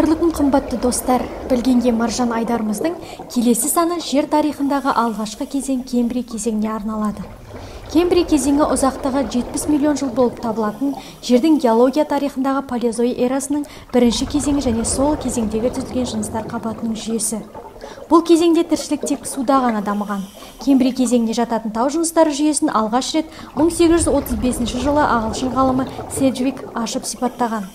Қайырлы күн қымбатты достар, білгенге маржан айдарымыздың келесі саны жер тарихындағы алғашқы кезең Кембрий кезеңіне арналады. Кембрий кезеңі ұзақтығы 70 миллион жыл болып табылатын жердің геология тарихындағы палеозой эрасының бірінші кезеңі және сол кезеңдегі түзілген жыныстар қабатының жүйесі. Бұл кезеңде тіршілік тек суда ғана дамыған. Кембрий кезеңіне жататын тау жыныстары жүйесін алғаш рет 1835 жылы ағылшын ғалымы Седжвик ашып сипаттаған.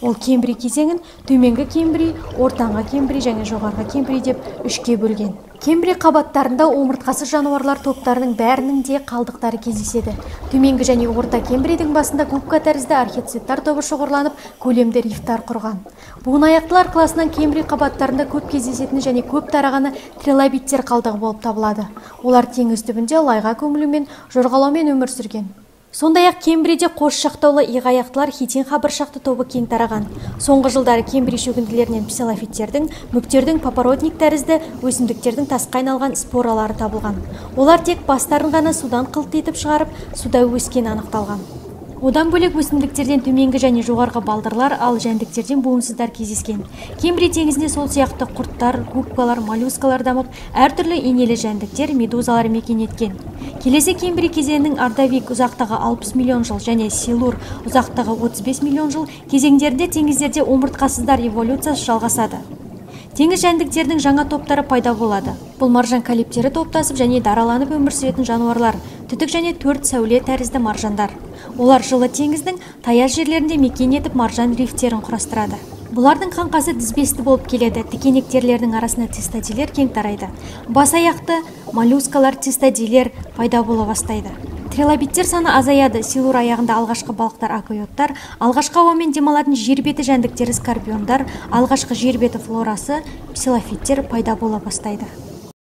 Ол Кембрий кезеңін төменгі Кембрий, ортаңғы Кембрий және жоғарғы Кембрий деп үшке бөлген. Кембрий қабаттарында омыртқасыз жануарлар топтарының бәрінің де қалдықтары кездеседі. Төменгі және орта Кембрийдің басында губка тәрізді археоциттар тобы шоғырланып, көлемді рифтар құрған. Буынаяқтылар класынан Кембрий қабаттарында көп кездесетін және көп тарағаны трилобиттер қалдығы болып табылады. Олар теңіз түбінде лайға көмілумен, жорғалаумен өмір сүрген. Сондай-ақ Кембрийде қос шақтаулы иғаяқтылар хитин қабыршақты тобы кең тараған. Соңғы жылдары Кембрий шөгінділерінен псилофиттердің, мүктердің, папоротник тәрізді өсімдіктердің тасқа айналған споралары табылған. Олар тек бастарын ғана судан қылтитып шығарып, суда өскені анықталған. Одан бөлек өсімдіктерден төменгі және жоғарғы балдырлар, ал жәндіктерден буынсыздар кездескен. Кембрий теңізінде сол сияқты құрттар, губкалар, моллюскалар дамып, әртүрлі инелі жәндіктер, медузалар мекен еткен. Келесі Кембрий кезеңінің Ордовик ұзақтығы 60 миллион жыл және Силур ұзақтығы 35 миллион жыл кезеңдерінде теңіздерде омыртқасыздар эволюциясы жалғасады. Теңіз жәндіктердің жаңа топтары пайда болады. Бұл маржан калиптері топтасып және дараланып өмір сүретін жануарлар, түтік және төрт сәуле тәрізді маржандар. Олар жылы теңіздің таяз жерлерінде мекен етіп маржан рифтерін құрастырады. Бұлардың қаңқасы тізбесті болып келеді. Тікенектерлердің арасында цистодилер кең тарайды. Бас аяқты моллюскалар, цистодилер пайда бола бастайды. Трилобиттер саны азаяды. Силур аяғында алғашқы балықтар акойоттар, алғашқы ауамен демалатын жер беті жәндіктері скорпиондар, алғашқы жер беті флорасы псилофиттер пайда бола бастайды.